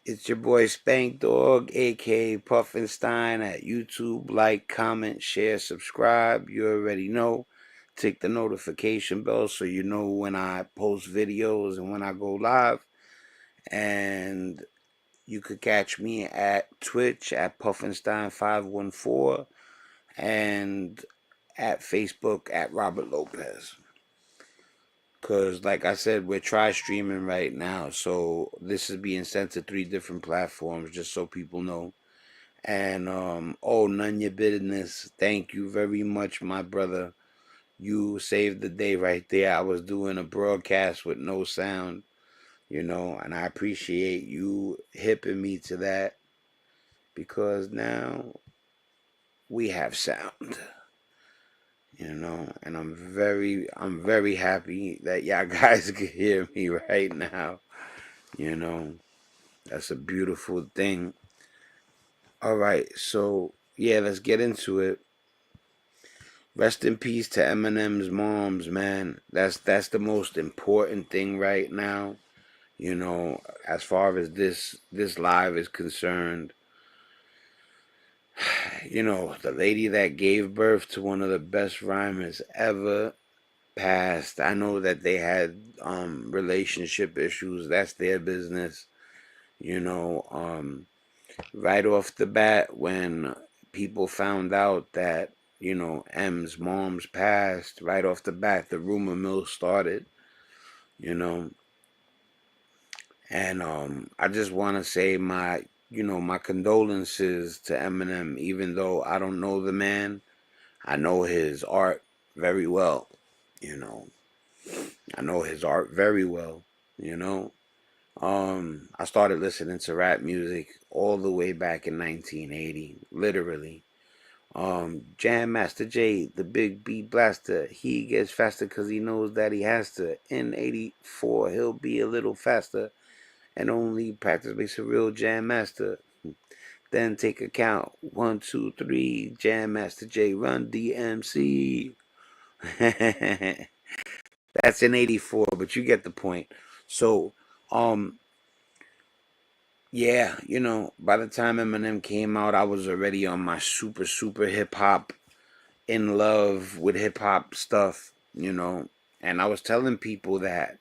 It's your boy Spank Dog, aka Puffinstein, at YouTube. Like, comment, share, subscribe. You already know. Tick the notification bell so you know when I post videos and when I go live. And you could catch me at Twitch at Puffinstein514 and at Facebook at Robert Lopez. Because, like I said, we're streaming right now. So this is being sent to 3 different platforms, just so people know. And, oh, none your business. Thank you very much, my brother. You saved the day right there. I was doing a broadcast with no sound, and I appreciate you hipping me to that because now we have sound. And I'm very happy that y'all guys can hear me right now. You know, that's a beautiful thing. All right, so yeah, let's get into it. Rest in peace to Eminem's moms, man. That's the most important thing right now. As far as this live is concerned. The lady that gave birth to one of the best rhymers ever passed. I know that they had relationship issues. That's their business. You know, right off the bat when people found out that, M's mom's passed, right off the bat, the rumor mill started, you know. And I just want to say my condolences to Eminem, even though I don't know the man. I know his art very well, you know. I know his art very well, you know. I started listening to rap music all the way back in 1980, literally. Jam Master Jay, the big beat blaster, he gets faster because he knows that he has to. In 84, he'll be a little faster and only practice makes a real jam master. Then take a count. 1, 2, 3, Jam Master Jay, run DMC. That's in 84, but you get the point. So, um, yeah, by the time Eminem came out, I was already on my super, super hip hop, in love with hip hop stuff, and I was telling people that,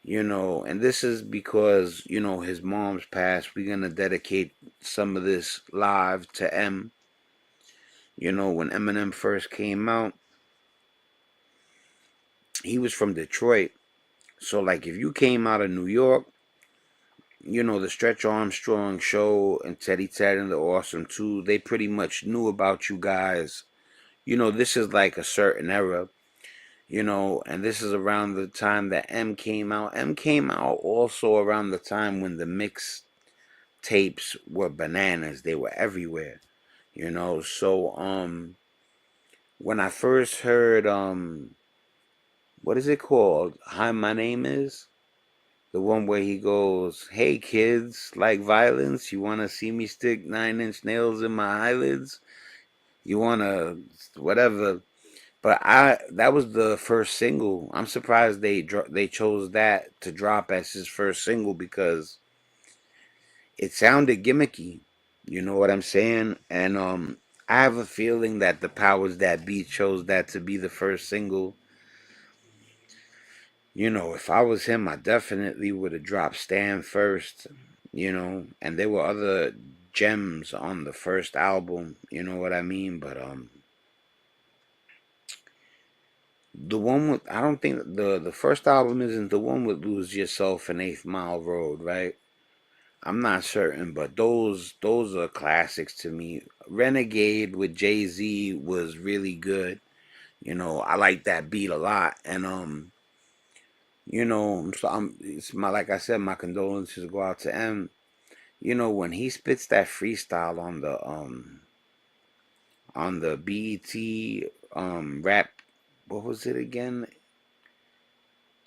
and this is because, his mom's passed. We're going to dedicate some of this live to M. When Eminem first came out, he was from Detroit. So, like, if you came out of New York, the Stretch Armstrong show and Teddy Ted and the Awesome Two, they pretty much knew about you guys. This is like a certain era, and this is around the time that M came out. M came out also around the time when the mix tapes were bananas. They were everywhere, So, when I first heard, what is it called? Hi, my name is? The one where he goes, "Hey kids, like violence? You want to see me stick 9-inch nails in my eyelids? You want to, whatever." But that was the first single. I'm surprised they chose that to drop as his first single because it sounded gimmicky. You know what I'm saying? And I have a feeling that the powers that be chose that to be the first single. If I was him, I definitely would have dropped Stan first. And there were other gems on the first album. You know what I mean? But the one with, I don't think the first album isn't the one with Lose Yourself and 8th Mile Road, right? I'm not certain, but those are classics to me. Renegade with Jay-Z was really good. I like that beat a lot, and it's my, like I said, my condolences go out to M. When he spits that freestyle on the BET rap, what was it again?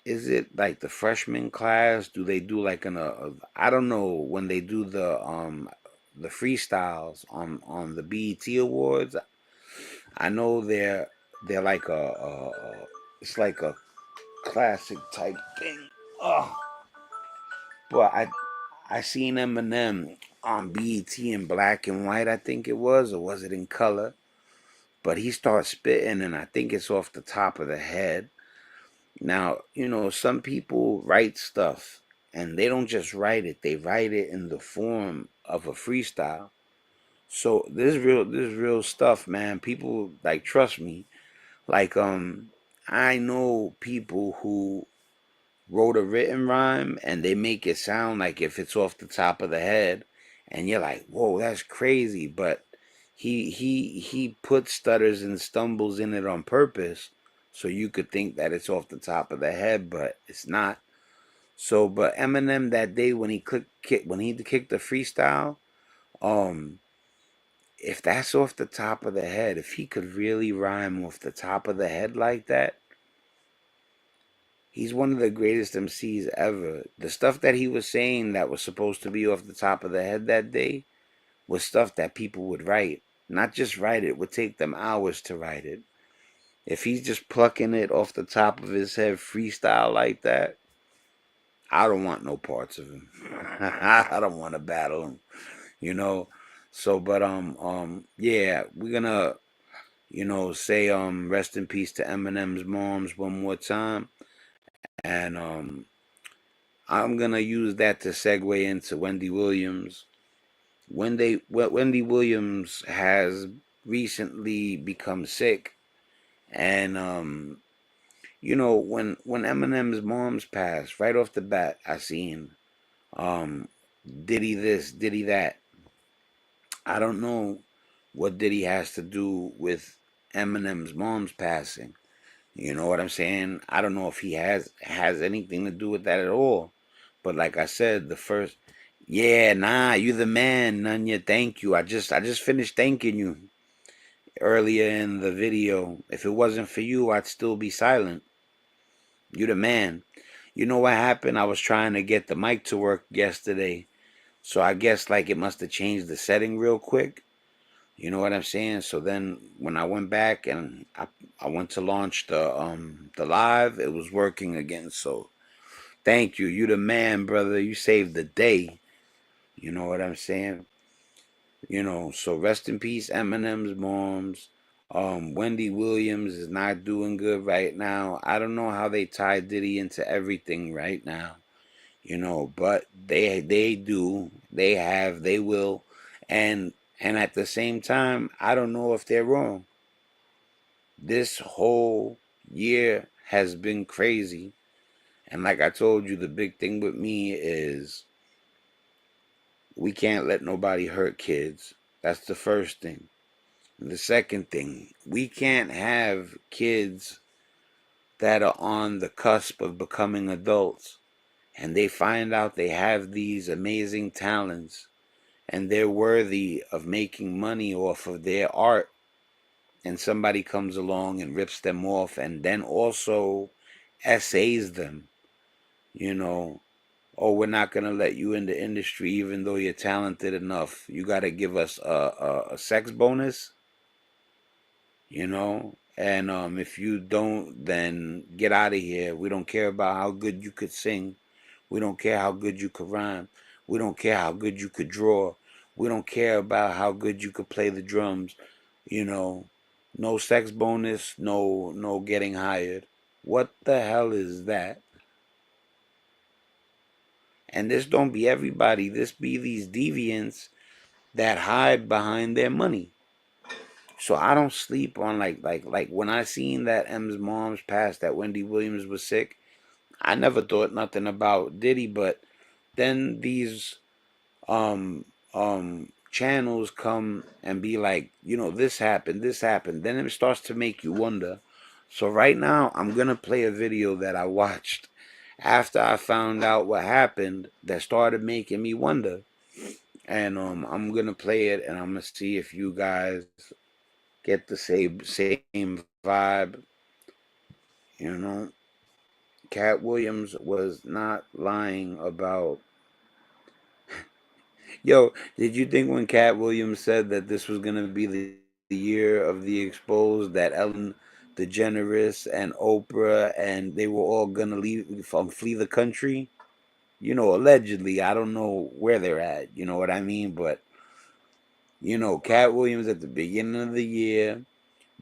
Is it like the freshman class? Do they do like I don't know, when they do the freestyles on the BET Awards? I know they're like it's like a classic type thing. Oh, but I seen Eminem on BET in black and white, I think it was, or was it in color? But he starts spitting, and I think it's off the top of the head. Now, some people write stuff, and they don't just write it; they write it in the form of a freestyle. So this is real stuff, man. People like trust me. Like I know people who wrote a written rhyme and they make it sound like if it's off the top of the head, and you're like, whoa, that's crazy. But he put stutters and stumbles in it on purpose, so you could think that it's off the top of the head, but it's not. So, but Eminem that day when when he kicked the freestyle, um, if that's off the top of the head, if he could really rhyme off the top of the head like that, he's one of the greatest MCs ever. The stuff that he was saying that was supposed to be off the top of the head that day was stuff that people would write. Not just write it, would take them hours to write it. If he's just plucking it off the top of his head freestyle like that, I don't want no parts of him. I don't want to battle him, you know. So, but yeah, we're gonna, say rest in peace to Eminem's moms one more time, and I'm gonna use that to segue into Wendy Williams. Wendy Williams has recently become sick, and when Eminem's mom's passed, right off the bat, I seen um, Diddy this, Diddy that. I don't know what Diddy has to do with Eminem's mom's passing. You know what I'm saying? I don't know if he has anything to do with that at all. But like I said, the first, yeah, nah, you the man, Nunya. Thank you. I just finished thanking you earlier in the video. If it wasn't for you, I'd still be silent. You the man. You know what happened? I was trying to get the mic to work yesterday, so I guess like it must have changed the setting real quick. You know what I'm saying? So then when I went back and I went to launch the live, it was working again. So thank you. You the man, brother. You saved the day. You know what I'm saying? So rest in peace, Eminem's moms. Wendy Williams is not doing good right now. I don't know how they tie Diddy into everything right now. But they do. They will. And at the same time, I don't know if they're wrong. This whole year has been crazy. And like I told you, the big thing with me is we can't let nobody hurt kids. That's the first thing. And the second thing, we can't have kids that are on the cusp of becoming adults and they find out they have these amazing talents and they're worthy of making money off of their art, and somebody comes along and rips them off and then also essays them, you know, oh, we're not going to let you in the industry even though you're talented enough. You got to give us a sex bonus, and if you don't, then get out of here. We don't care about how good you could sing. We don't care how good you could rhyme. We don't care how good you could draw. We don't care about how good you could play the drums. You know, no sex bonus, no getting hired. What the hell is that? And this don't be everybody. This be these deviants that hide behind their money. So I don't sleep on like when I seen that M's mom's passed, that Wendy Williams was sick. I never thought nothing about Diddy, but then these channels come and be like, this happened, then it starts to make you wonder. So right now I'm gonna play a video that I watched after I found out what happened that started making me wonder, and I'm gonna play it and I'm gonna see if you guys get the same vibe. you know Cat Williams was not lying about. Yo, did you think when Cat Williams said that this was gonna be the year of the exposed, that Ellen DeGeneres and Oprah and they were all gonna leave flee the country? Allegedly, I don't know where they're at. You know what I mean? But Cat Williams at the beginning of the year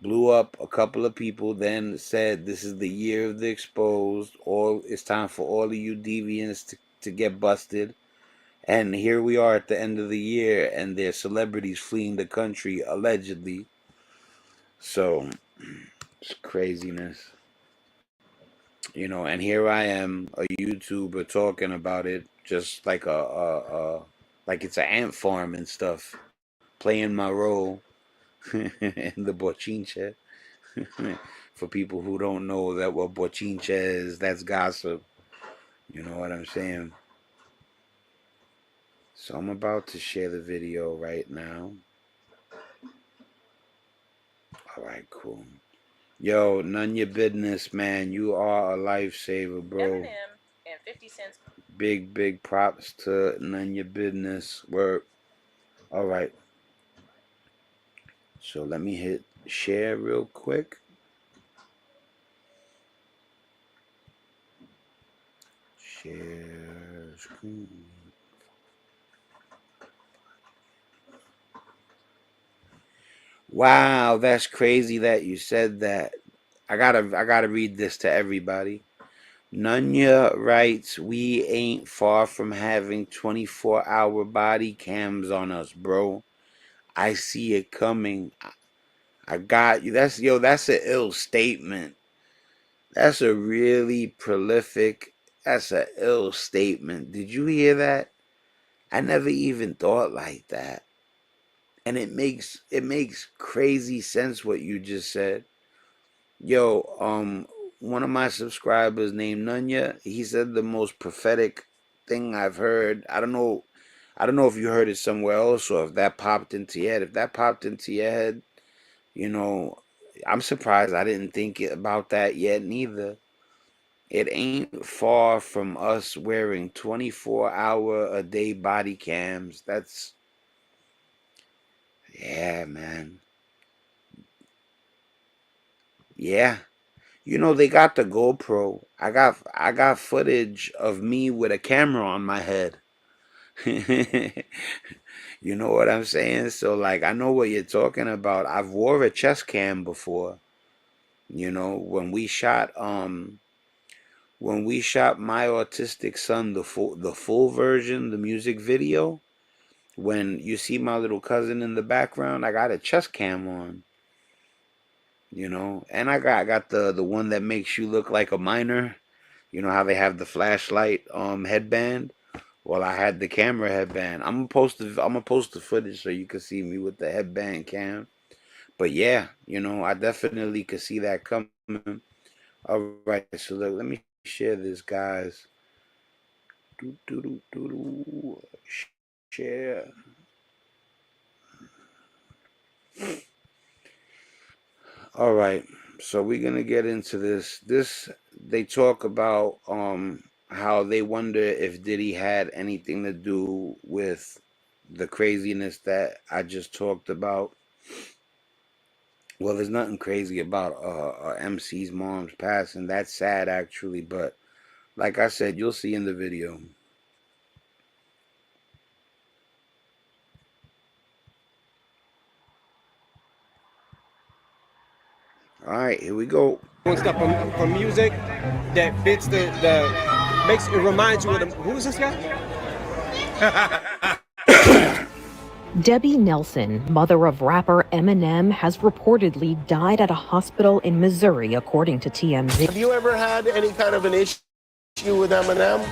blew up a couple of people, then said this is the year of the exposed. It's time for all of you deviants to get busted. And here we are at the end of the year, and there's celebrities fleeing the country allegedly. So it's craziness. And here I am, a YouTuber, talking about it, just like like it's an ant farm and stuff, playing my role in the bochinche. For people who don't know that what bochinche is, that's gossip. You know what I'm saying? So I'm about to share the video right now. All right, cool. Yo, none your business, man. You are a lifesaver, bro. Eminem and 50 Cent's big props to none your business. Work. All right. So let me hit share real quick. Share screen. Wow, that's crazy that you said that. I gotta read this to everybody. Nunya writes, we ain't far from having 24-hour body cams on us, bro. I see it coming. I got you. That's an ill statement. That's a really prolific, that's an ill statement. Did you hear that? I never even thought like that. And it makes crazy sense what you just said. Yo, one of my subscribers named Nunya, he said the most prophetic thing I've heard. I don't know if you heard it somewhere else or if that popped into your head. If that popped into your head, I'm surprised I didn't think about that yet neither. It ain't far from us wearing 24-hour-a-day body cams. Yeah, man. Yeah. They got the GoPro. I got footage of me with a camera on my head. You know what I'm saying? So like I know what you're talking about. I've wore a chest cam before. When we shot My Autistic Son, the full version, the music video, when you see my little cousin in the background, I got a chest cam on. And I got the one that makes you look like a minor. You know how they have the flashlight headband? Well, I had the camera headband. I'm gonna post the footage so you can see me with the headband cam. But yeah, I definitely could see that coming. All right, so let me share this, guys. Share. All right, so we're gonna get into this. They talk about how they wonder if Diddy had anything to do with the craziness that I just talked about. Well, there's nothing crazy about MC's mom's passing. That's sad, actually, but like I said, you'll see in the video. All right, here we go. Doing stuff from music that fits the makes it reminds you of who is this guy? Debbie Nelson, mother of rapper Eminem, has reportedly died at a hospital in Missouri, according to TMZ. Have you ever had any kind of an issue with Eminem?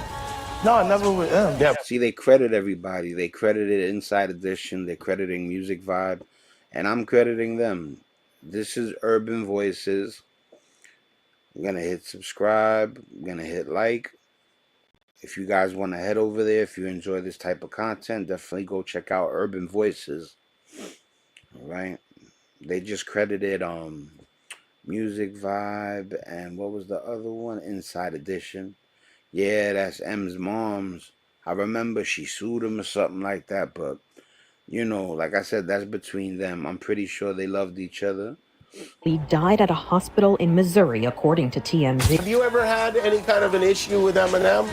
No, never with him. Yeah. See, they credit everybody. They credited Inside Edition. They're crediting Music Vibe. And I'm crediting them. This is Urban Voices. I'm going to hit subscribe. I'm going to hit like. If you guys want to head over there, if you enjoy this type of content, definitely go check out Urban Voices. All right. They just credited Music Vibe and what was the other one? Inside Edition. Yeah, that's M's mom's. I remember she sued him or something like that, but like I said, that's between them. I'm pretty sure they loved each other. He died at a hospital in Missouri, according to TMZ. Have you ever had any kind of an issue with Eminem?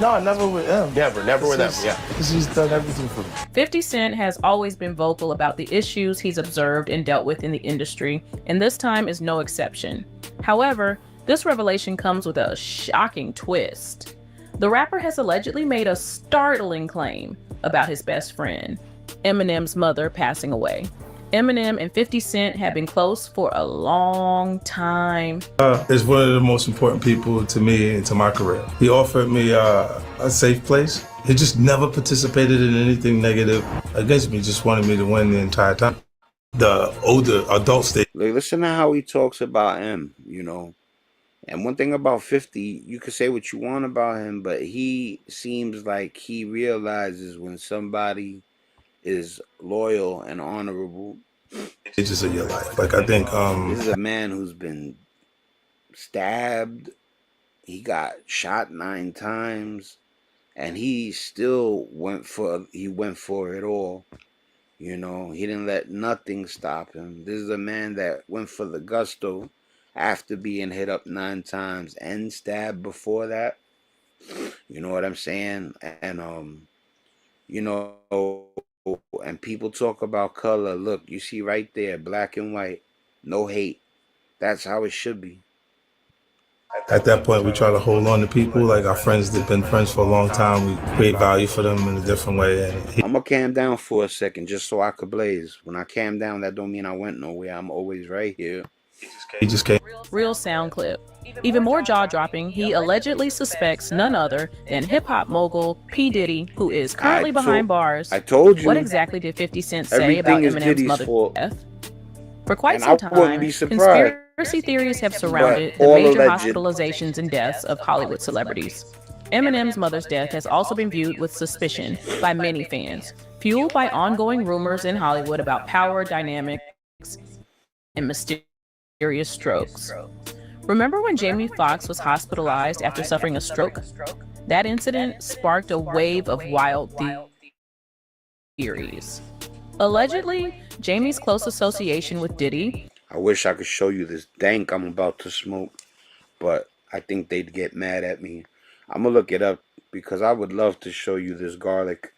No, never with him. Never with them, yeah. Because he's done everything for me. 50 Cent has always been vocal about the issues he's observed and dealt with in the industry, and this time is no exception. However, this revelation comes with a shocking twist. The rapper has allegedly made a startling claim about his best friend, Eminem's mother, passing away. Eminem and 50 Cent have been close for a long time. Is one of the most important people to me and to my career. He offered me a safe place. He just never participated in anything negative against me, just wanted me to win the entire time. The older adults, Like, listen to how he talks about him, you know. And one thing about 50, you can say what you want about him, but he seems like he realizes when somebody is loyal and honorable. stages of your life. Like, I think This is a man who's been stabbed. He got shot 9 times, and he still went for it all. You know, he didn't let nothing stop him. This is a man that went for the gusto after being hit up 9 times and stabbed before that. You know what I'm saying? And you know, and people talk about color. Look, you see right there, black and white, no hate. That's how it should be. at that point we try to hold on to people, like our friends that have been friends for a long time. We create value for them in a different way. And I'm going to calm down for a second just so I could blaze. When I calm down, that don't mean I went nowhere. I'm always right here. he just came. Real sound clip. Even more jaw-dropping, he allegedly suspects none other than hip-hop mogul P. Diddy, who is currently behind bars. I told you. What exactly did 50 Cent say about everything is Eminem's Diddy's mother's fault. death? For quite And some I wouldn't time, be surprised. conspiracy theories have surrounded But the all major alleged. hospitalizations and deaths of Hollywood celebrities. Eminem's mother's death has also been viewed with suspicion by many fans, fueled by ongoing rumors in Hollywood about power dynamics and mysterious strokes. Remember when Jamie Foxx was hospitalized after suffering a stroke? That incident sparked a wave of wild theories. Allegedly, Jamie's close association with Diddy. I wish I could show you this dank I'm about to smoke, but I think they'd get mad at me. I'm going to look it up because I would love to show you this garlic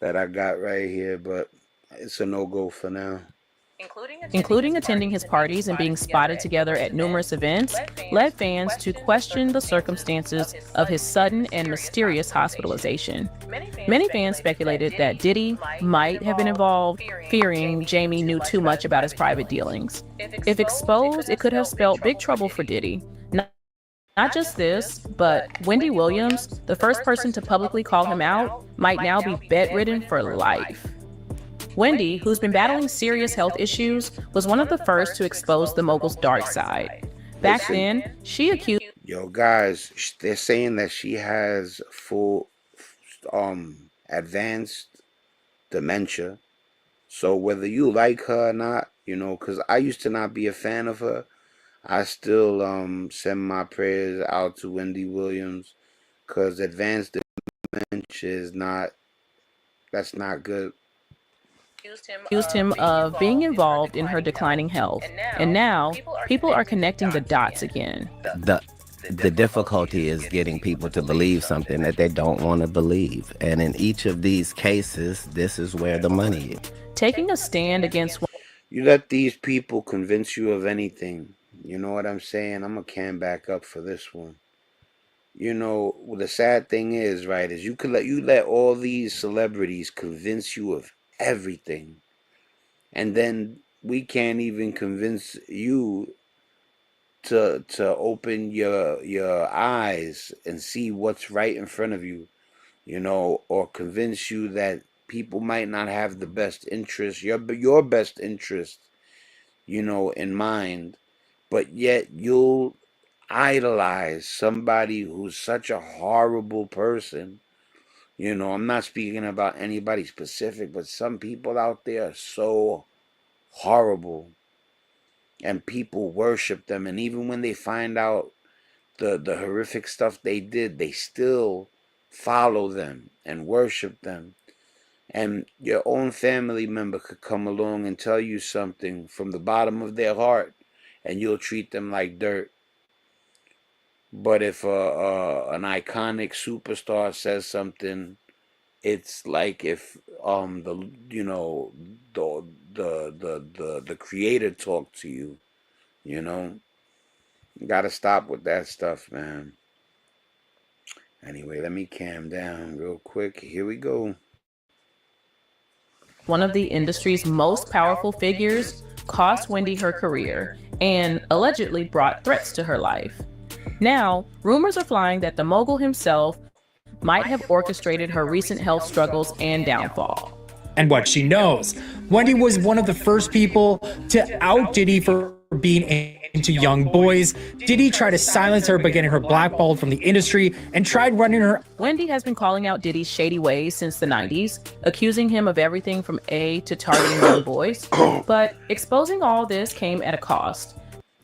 that I got right here, but it's a no-go for now. Including attending his parties and being spotted together at numerous events, led fans to question the circumstances of his sudden and mysterious hospitalization. Many fans speculated that Diddy might have been involved, fearing Jamie knew too much about his private dealings. If exposed, it could have spelled big trouble for Diddy. Not just this, but Wendy Williams, the first person to publicly call him out, might now be bedridden for life. Wendy, who's been battling serious health issues, was one of the first to expose the mogul's dark side. Back then, she accused... Yo, guys, they're saying that she has full advanced dementia. So whether you like her or not, you know, because I used to not be a fan of her, I still send my prayers out to Wendy Williams, because advanced dementia is not, that's not good. Accused him of being involved in her declining health. And now, people are connecting the dots again. The difficulty is getting people to believe something that they don't want to believe. And in each of these cases, this is where the money is. Taking a stand against... You let these people convince you of anything. You know what I'm saying? I'm going to can back up for this one. You know, the sad thing is, right, is you let all these celebrities convince you of everything, and then we can't even convince you to open your eyes and see what's right in front of you, you know, or convince you that people might not have the best interest, your best interest, you know, in mind, but yet you'll idolize somebody who's such a horrible person. You know, I'm not speaking about anybody specific, but some people out there are so horrible, and people worship them. And even when they find out the horrific stuff they did, they still follow them and worship them. And your own family member could come along and tell you something from the bottom of their heart, and you'll treat them like dirt. But if an iconic superstar says something, it's like if the you know the creator talked to you. You know, you gotta stop with that stuff, man. Anyway, let me calm down real quick. Here we go. One of the industry's most powerful figures, cost Wendy her career and allegedly brought threats to her life. Now, rumors are flying that the mogul himself might have orchestrated her recent health struggles and downfall. And what she knows. Wendy was one of the first people to out Diddy for being into young boys. Diddy tried to silence her by getting her blackballed from the industry and tried running her. Wendy has been calling out Diddy's shady ways since the 90s, accusing him of everything from A to targeting young boys. But exposing all this came at a cost.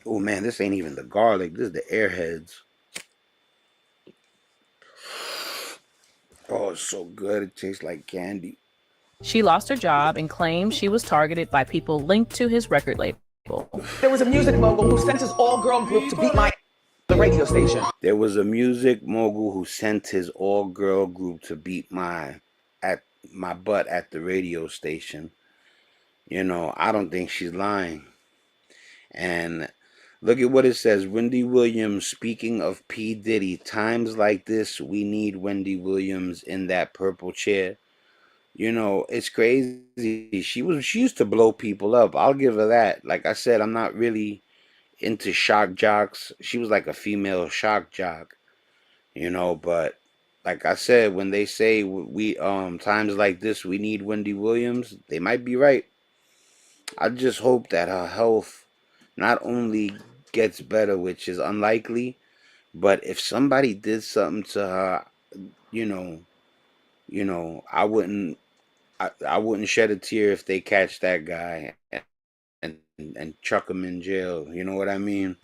Oh man, this ain't even the garlic. This is the airheads. Oh, it's so good. It tastes like candy. She lost her job and claimed she was targeted by people linked to his record label. There was a music mogul who sent his all-girl group to beat the radio station. There was a music mogul who sent his all-girl group to beat my butt at the radio station. You know, I don't think she's lying. And look at what it says. Wendy Williams, speaking of P. Diddy, times like this, we need Wendy Williams in that purple chair. You know, it's crazy. She used to blow people up. I'll give her that. Like I said, I'm not really into shock jocks. She was like a female shock jock, you know, but like I said, when they say we times like this we need Wendy Williams, they might be right. I just hope that her health not only gets better, which is unlikely, but if somebody did something to her, you know, I wouldn't shed a tear if they catch that guy and chuck him in jail. You know what I mean?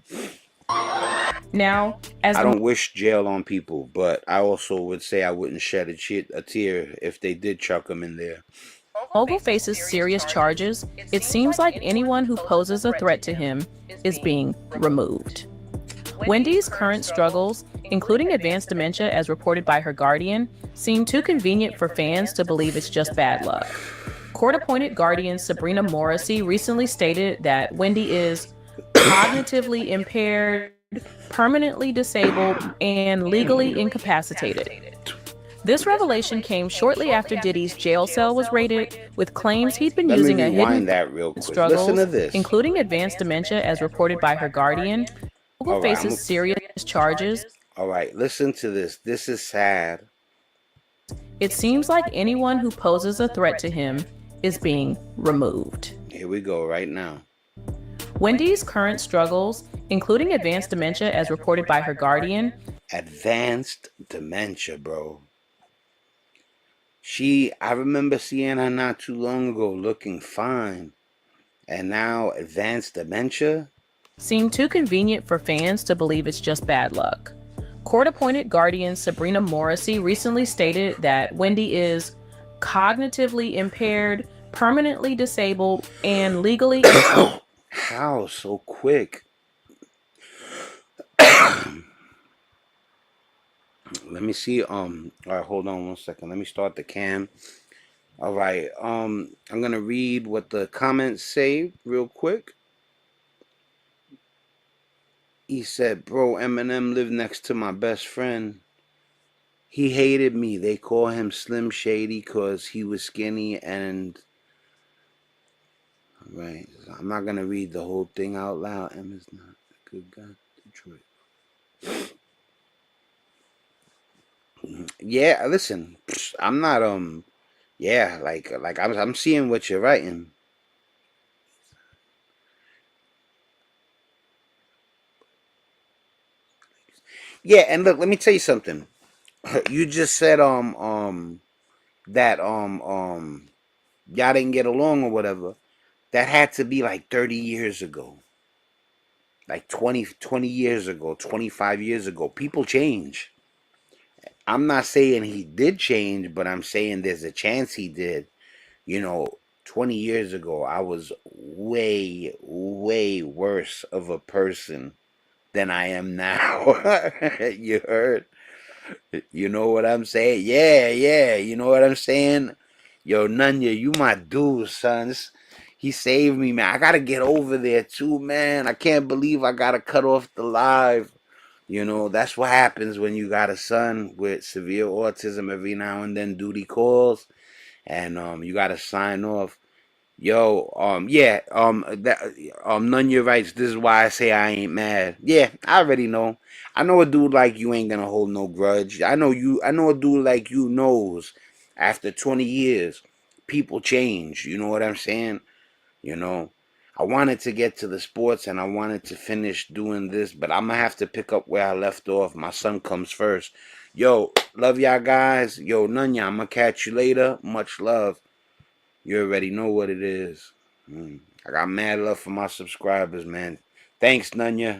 Now, I don't wish jail on people, but I also would say I wouldn't shed a tear if they did chuck him in there. mogul faces serious charges, it seems like anyone who poses a threat to him is being removed. Wendy's current struggles, including advanced dementia as reported by her guardian, seem too convenient for fans to believe it's just bad luck. Court-appointed guardian Sabrina Morrissey recently stated that Wendy is cognitively impaired, permanently disabled, and legally incapacitated. This revelation came shortly after Diddy's jail cell was raided, with claims he'd been using a hidden that real quick. struggles, Listen to this. including advanced dementia as reported by her guardian, who faces serious charges. All right, listen to this. This is sad. It seems like anyone who poses a threat to him is being removed. Here we go right now. Wendy's current struggles, including advanced dementia as reported by her guardian. Advanced dementia, bro. I remember seeing her not too long ago looking fine. And now advanced dementia? Seem too convenient for fans to believe it's just bad luck. Court-appointed guardian Sabrina Morrissey recently stated that Wendy is cognitively impaired, permanently disabled, and legally... How so quick? Let me see. All right, hold on 1 second. Let me start the cam. All right. I'm gonna read what the comments say real quick. He said, "Bro, Eminem lived next to my best friend. He hated me. They call him Slim Shady because he was skinny and." All right. I'm not gonna read the whole thing out loud. Emma's not a good guy. Detroit. Yeah, listen. I'm not yeah, like I'm seeing what you're writing. Yeah, and look, let me tell you something. You just said that y'all didn't get along or whatever. That had to be like 30 years ago. Like 20 years ago, 25 years ago. People change. I'm not saying he did change, but I'm saying there's a chance he did. You know, 20 years ago, I was way, way worse of a person than I am now. You heard? You know what I'm saying? Yeah, yeah. You know what I'm saying? Yo, Nunya, you my dude, son. He saved me, man. I gotta get over there too, man. I can't believe I gotta cut off the live. You know, that's what happens when you got a son with severe autism. Every now and then duty calls, and you gotta sign off. Yo, yeah, Nunya writes, this is why I say I ain't mad. Yeah, I already know. I know a dude like you ain't gonna hold no grudge. I know a dude like you knows after 20 years, people change. You know what I'm saying? You know, I wanted to get to the sports and I wanted to finish doing this, but I'm gonna have to pick up where I left off. My son comes first. Yo, love y'all guys. Yo, Nunya, I'm gonna catch you later. Much love. You already know what it is. I got mad love for my subscribers, man. Thanks, Nunya.